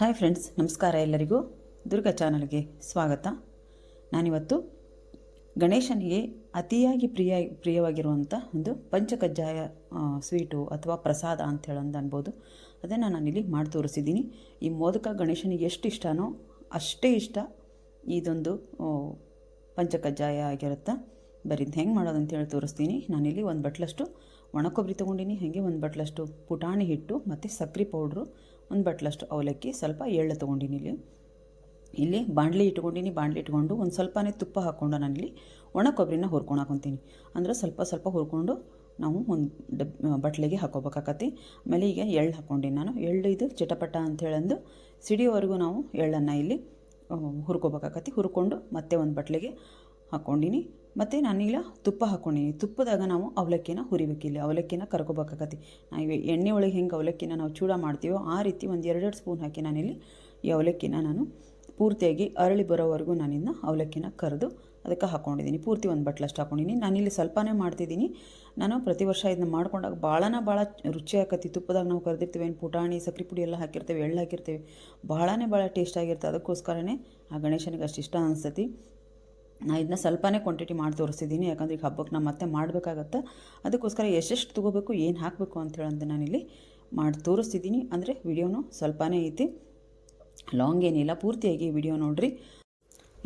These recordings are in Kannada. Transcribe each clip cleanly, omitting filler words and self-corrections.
ಹಾಯ್ ಫ್ರೆಂಡ್ಸ್, ನಮಸ್ಕಾರ. ಎಲ್ಲರಿಗೂ ದುರ್ಗಾ ಚಾನಲ್ಗೆ ಸ್ವಾಗತ. ನಾನಿವತ್ತು ಗಣೇಶನಿಗೆ ಅತಿಯಾಗಿ ಪ್ರಿಯವಾಗಿರುವಂಥ ಒಂದು ಪಂಚಕಜ್ಜಾಯ ಸ್ವೀಟು ಅಥವಾ ಪ್ರಸಾದ ಅಂತ ಹೇಳಂದು ಅನ್ಬೋದು. ಅದನ್ನು ನಾನಿಲ್ಲಿ ಮಾಡಿ ತೋರಿಸಿದ್ದೀನಿ. ಈ ಮೋದಕ ಗಣೇಶನಿಗೆ ಎಷ್ಟು ಇಷ್ಟನೋ ಅಷ್ಟೇ ಇಷ್ಟ ಇದೊಂದು ಪಂಚಕಜ್ಜಾಯ ಆಗಿರುತ್ತೆ. ಬರೀ ಹೆಂಗೆ ಮಾಡೋದು ಅಂತೇಳಿ ತೋರಿಸ್ತೀನಿ. ನಾನಿಲ್ಲಿ ಒಂದು ಬಟ್ಲಷ್ಟು ಒಣಕೊಬ್ಬರಿ ತೊಗೊಂಡಿನಿ, ಹಾಗೆ ಒಂದು ಬಟ್ಲಷ್ಟು ಪುಟಾಣಿ ಹಿಟ್ಟು ಮತ್ತು ಸಕ್ಕರೆ ಪೌಡ್ರು, ಒಂದು ಬಟ್ಲಷ್ಟು ಅವಲಕ್ಕಿ, ಸ್ವಲ್ಪ ಎಳ್ಳು ತೊಗೊಂಡಿನಿ. ಇಲ್ಲಿ ಬಾಣಲಿ ಇಟ್ಕೊಂಡು ಒಂದು ಸ್ವಲ್ಪನೇ ತುಪ್ಪ ಹಾಕ್ಕೊಂಡು ನಾನಿಲ್ಲಿ ಒಣ ಕೊಬ್ಬರಿನ ಹುರ್ಕೊಂಡು ಹಾಕೊತೀನಿ. ಅಂದರೆ ಸ್ವಲ್ಪ ಹುರ್ಕೊಂಡು ನಾವು ಒಂದು ಬಟ್ಲಿಗೆ ಹಾಕೋಬೇಕಾಕತಿ. ಆಮೇಲೆ ಈಗ ಎಳ್ಳು ಹಾಕ್ಕೊಂಡು ನಾನು ಎಳ್ಳು ಇದು ಚಟಪಟ ಅಂಥೇಳಂದು ಸಿಡಿಯೋವರೆಗೂ ನಾವು ಎಳ್ಳನ್ನು ಇಲ್ಲಿ ಹುರ್ಕೋಬೇಕಾಕತಿ. ಹುರ್ಕೊಂಡು ಮತ್ತೆ ಒಂದು ಬಟ್ಲಿಗೆ ಹಾಕ್ಕೊಂಡಿನಿ. ಮತ್ತು ನಾನೀಗ ತುಪ್ಪ ಹಾಕ್ಕೊಂಡಿನಿ. ತುಪ್ಪದಾಗ ನಾವು ಅವಲಕ್ಕಿನ ಹುರಿಬೇಕಿಲ್ಲ, ಅವಲಕ್ಕಿನ ಕರ್ಕೋಬೇಕಾಕತಿ. ನಾವು ಎಣ್ಣೆ ಒಳಗೆ ಹೆಂಗೆ ಅವಲಕ್ಕಿನ ನಾವು ಚೂಡ ಮಾಡ್ತೀವೋ ಆ ರೀತಿ ಒಂದು 2 ಸ್ಪೂನ್ ಹಾಕಿ ನಾನಿಲ್ಲಿ ಈ ಅವಲಕ್ಕಿನ ನಾನು ಪೂರ್ತಿಯಾಗಿ ಅರಳಿ ಬರೋವರೆಗೂ ನಾನಿನ್ನು ಅವಲಕ್ಕಿನ ಕರೆದು ಅದಕ್ಕೆ ಹಾಕ್ಕೊಂಡಿದ್ದೀನಿ. ಪೂರ್ತಿ ಒಂದು ಬಟ್ಲಷ್ಟು ಹಾಕ್ಕೊಂಡಿನಿ. ನಾನಿಲ್ಲಿ ಸ್ವಲ್ಪನೇ ಮಾಡ್ತಿದ್ದೀನಿ. ನಾನು ಪ್ರತಿ ವರ್ಷ ಇದನ್ನ ಮಾಡ್ಕೊಂಡಾಗ ಭಾಳ ರುಚಿ ಆಕತಿ. ತುಪ್ಪದಾಗ ನಾವು ಕರೆದಿರ್ತೀವಿ, ಏನು ಪುಟಾಣಿ ಸಕ್ಕರೆ ಪುಡಿ ಎಲ್ಲ ಹಾಕಿರ್ತೇವೆ, ಎಳ್ಳು ಹಾಕಿರ್ತೇವೆ, ಭಾಳ ಟೇಸ್ಟ್ ಆಗಿರ್ತದೆ. ಅದಕ್ಕೋಸ್ಕರನೇ ಆ ಗಣೇಶನಿಗೆ ಅಷ್ಟು ಇಷ್ಟ ಅನಿಸ್ತತಿ. ನಾನು ಇದನ್ನ ಸ್ವಲ್ಪನೇ ಕ್ವಾಂಟಿಟಿ ಮಾಡಿ ತೋರಿಸಿದ್ದೀನಿ, ಯಾಕಂದರೆ ಈಗ ಹಬ್ಬಕ್ಕೆ ನಾವು ಮತ್ತೆ ಮಾಡಬೇಕಾಗತ್ತೆ. ಅದಕ್ಕೋಸ್ಕರ ಎಷ್ಟೆಷ್ಟು ತೊಗೋಬೇಕು, ಏನು ಹಾಕಬೇಕು ಅಂಥೇಳಂದು ನಾನಿಲ್ಲಿ ಮಾಡಿ ತೋರಿಸ್ತಿದ್ದೀನಿ. ಅಂದರೆ ವಿಡಿಯೋನು ಸ್ವಲ್ಪನೇ ಐತಿ, ಲಾಂಗ್ ಏನಿಲ್ಲ. ಪೂರ್ತಿಯಾಗಿ ವಿಡಿಯೋ ನೋಡಿರಿ.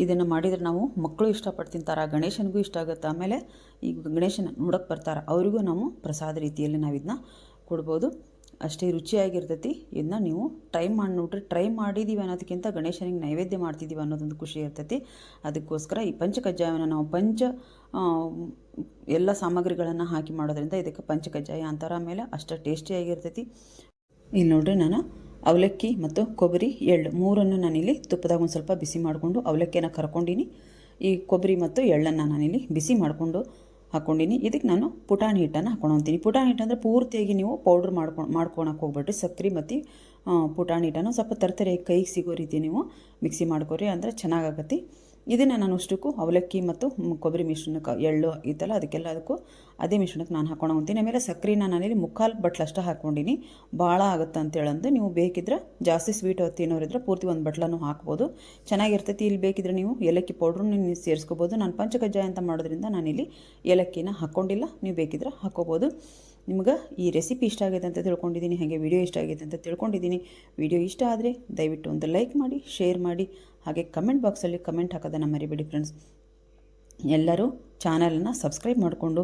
ಇದನ್ನು ಮಾಡಿದರೆ ನಾವು ಮಕ್ಕಳು ಇಷ್ಟಪಟ್ಟು ತಿಂತಾರೆ, ಗಣೇಶನಿಗೂ ಇಷ್ಟ ಆಗುತ್ತೆ. ಆಮೇಲೆ ಈಗ ಗಣೇಶನ ನೋಡೋಕ್ಕೆ ಬರ್ತಾರೆ, ಅವರಿಗೂ ನಾವು ಪ್ರಸಾದ ರೀತಿಯಲ್ಲಿ ನಾವು ಇದನ್ನ ಕೊಡ್ಬೋದು. ಅಷ್ಟೇ ರುಚಿಯಾಗಿರ್ತೈತಿ. ಇದನ್ನ ನೀವು ಟ್ರೈ ಮಾಡಿ ನೋಡ್ರಿ. ಟ್ರೈ ಮಾಡಿದ್ದೀವಿ ಅನ್ನೋದಕ್ಕಿಂತ ಗಣೇಶನಿಗೆ ನೈವೇದ್ಯ ಮಾಡ್ತಿದ್ದೀವಿ ಅನ್ನೋದೊಂದು ಖುಷಿ ಇರ್ತೈತಿ. ಅದಕ್ಕೋಸ್ಕರ ಈ ಪಂಚಕಜ್ಜಾಯವನ್ನು ನಾವು ಎಲ್ಲ ಸಾಮಗ್ರಿಗಳನ್ನು ಹಾಕಿ ಮಾಡೋದ್ರಿಂದ ಇದಕ್ಕೆ ಪಂಚಕಜ್ಜಾಯ ಅಂತಾರೆ. ಆಮೇಲೆ ಅಷ್ಟು ಟೇಸ್ಟಿಯಾಗಿರ್ತೈತಿ. ಇಲ್ಲಿ ನೋಡ್ರಿ, ನಾನು ಅವಲಕ್ಕಿ ಮತ್ತು ಕೊಬ್ಬರಿ ಎಳ್ಳು ಮೂರನ್ನು ನಾನಿಲ್ಲಿ ತುಪ್ಪದಾಗ ಒಂದು ಸ್ವಲ್ಪ ಬಿಸಿ ಮಾಡಿಕೊಂಡು ಅವಲಕ್ಕಿಯನ್ನು ಕರ್ಕೊಂಡಿನಿ. ಈ ಕೊಬ್ಬರಿ ಮತ್ತು ಎಳ್ಳನ್ನು ನಾನಿಲ್ಲಿ ಬಿಸಿ ಮಾಡಿಕೊಂಡು ಹಾಕ್ಕೊಂಡಿನಿ. ಇದಕ್ಕೆ ನಾನು ಪುಟಾಣಿ ಹಿಟ್ಟನ್ನು ಹಾಕ್ಕೊಳ್ತೀನಿ. ಪುಟಾಣಿ ಹಿಟ್ಟು ಅಂದರೆ ಪೂರ್ತಿಯಾಗಿ ನೀವು ಪೌಡ್ರ್ ಮಾಡ್ಕೊಳಕ್ಕೆ ಹೋಗ್ಬಿಟ್ರಿ. ಸಕ್ಕರೆ ಮತ್ತು ಪುಟಾಣಿ ಹಿಟ್ಟನ್ನು ಸ್ವಲ್ಪ ತರ್ತರಿಯಾಗಿ ಕೈಗೆ ಸಿಗೋ ರೀತಿ ನೀವು ಮಿಕ್ಸಿ ಮಾಡ್ಕೊರಿ, ಅಂದರೆ ಚೆನ್ನಾಗಾಗತ್ತೆ. ಇದನ್ನು ನಾನು ಅಷ್ಟಕ್ಕೂ ಅವಲಕ್ಕಿ ಮತ್ತು ಕೊಬ್ಬರಿ ಮಿಶ್ರಣಕ್ಕೆ ಎಳ್ಳು ಇತ್ತಲ್ಲ ಅದಕ್ಕೂ ಅದೇ ಮಿಶ್ರಣಕ್ಕೆ ನಾನು ಹಾಕ್ಕೊಳ್ತೀನಿ. ಆಮೇಲೆ ಸಕ್ಕರೆನ ನಾನಿಲ್ಲಿ 3/4 ಬಟ್ಲಷ್ಟು ಹಾಕ್ಕೊಂಡಿನಿ. ಭಾಳ ಆಗುತ್ತೆ ಅಂತೇಳಂದು ನೀವು ಬೇಕಿದ್ರೆ ಜಾಸ್ತಿ ಸ್ವೀಟ್ ತಿನ್ನೋರಿದ್ರೆ ಪೂರ್ತಿ ಒಂದು ಬಟ್ಲನ್ನು ಹಾಕ್ಬೋದು, ಚೆನ್ನಾಗಿರ್ತೈತಿ. ಇಲ್ಲಿ ಬೇಕಿದ್ರೆ ನೀವು ಏಲಕ್ಕಿ ಪೌಡ್ರನ್ನ ನೀವು ಸೇರಿಸ್ಕೋಬೋದು. ನಾನು ಪಂಚಕಜ್ಜಾಯ ಅಂತ ಮಾಡೋದ್ರಿಂದ ನಾನಿಲ್ಲಿ ಏಲಕ್ಕಿನ ಹಾಕ್ಕೊಂಡಿಲ್ಲ, ನೀವು ಬೇಕಿದ್ರೆ ಹಾಕ್ಕೋಬೋದು. ನಿಮ್ಗೆ ಈ ರೆಸಿಪಿ ಇಷ್ಟ ಆಗಿದೆ ಅಂತ ತಿಳ್ಕೊಂಡಿದ್ದೀನಿ, ಹಾಗೆ ವಿಡಿಯೋ ಇಷ್ಟ ಆಗಿದೆ ಅಂತ ತಿಳ್ಕೊಂಡಿದ್ದೀನಿ. ವಿಡಿಯೋ ಇಷ್ಟ ಆದರೆ ದಯವಿಟ್ಟು ಒಂದು ಲೈಕ್ ಮಾಡಿ, ಶೇರ್ ಮಾಡಿ, ಹಾಗೆ ಕಮೆಂಟ್ ಬಾಕ್ಸಲ್ಲಿ ಕಮೆಂಟ್ ಹಾಕೋದನ್ನು ಮರಿಬೇಡಿ ಫ್ರೆಂಡ್ಸ್. ಎಲ್ಲರೂ ಚಾನಲನ್ನು ಸಬ್ಸ್ಕ್ರೈಬ್ ಮಾಡಿಕೊಂಡು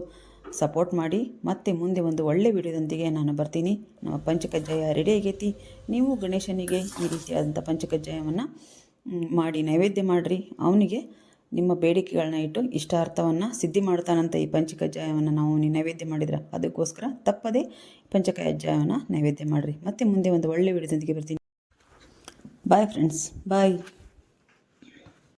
ಸಪೋರ್ಟ್ ಮಾಡಿ. ಮತ್ತೆ ಮುಂದೆ ಒಂದು ಒಳ್ಳೆ ವಿಡಿಯೋದೊಂದಿಗೆ ನಾನು ಬರ್ತೀನಿ. ನಮ್ಮ ಪಂಚಕಜ್ಜಾಯ ರೆಡಿ ಆಗೈತಿ. ನೀವು ಗಣೇಶನಿಗೆ ಈ ರೀತಿಯಾದಂಥ ಪಂಚಕಜ್ಜಾಯವನ್ನು ಮಾಡಿ ನೈವೇದ್ಯ ಮಾಡಿರಿ. ಅವನಿಗೆ ನಿಮ್ಮ ಬೇಡಿಕೆಗಳನ್ನ ಇಟ್ಟು ಇಷ್ಟಾರ್ಥವನ್ನು ಸಿದ್ಧಿ ಮಾಡ್ತಾನಂತ. ಈ ಪಂಚಕಜ್ಜಾಯವನ್ನು ನಾವು ನೈವೇದ್ಯ ಮಾಡಿದ್ರೆ ಅದಕ್ಕೋಸ್ಕರ ತಪ್ಪದೇ ಪಂಚಕಜ್ಜಾಯವನ್ನು ನೈವೇದ್ಯ ಮಾಡಿರಿ. ಮತ್ತೆ ಮುಂದೆ ಒಂದು ಒಳ್ಳೆ ವಿಡಿಯೋದೊಂದಿಗೆ ಬರ್ತೀನಿ. ಬಾಯ್ ಫ್ರೆಂಡ್ಸ್, ಬಾಯ್.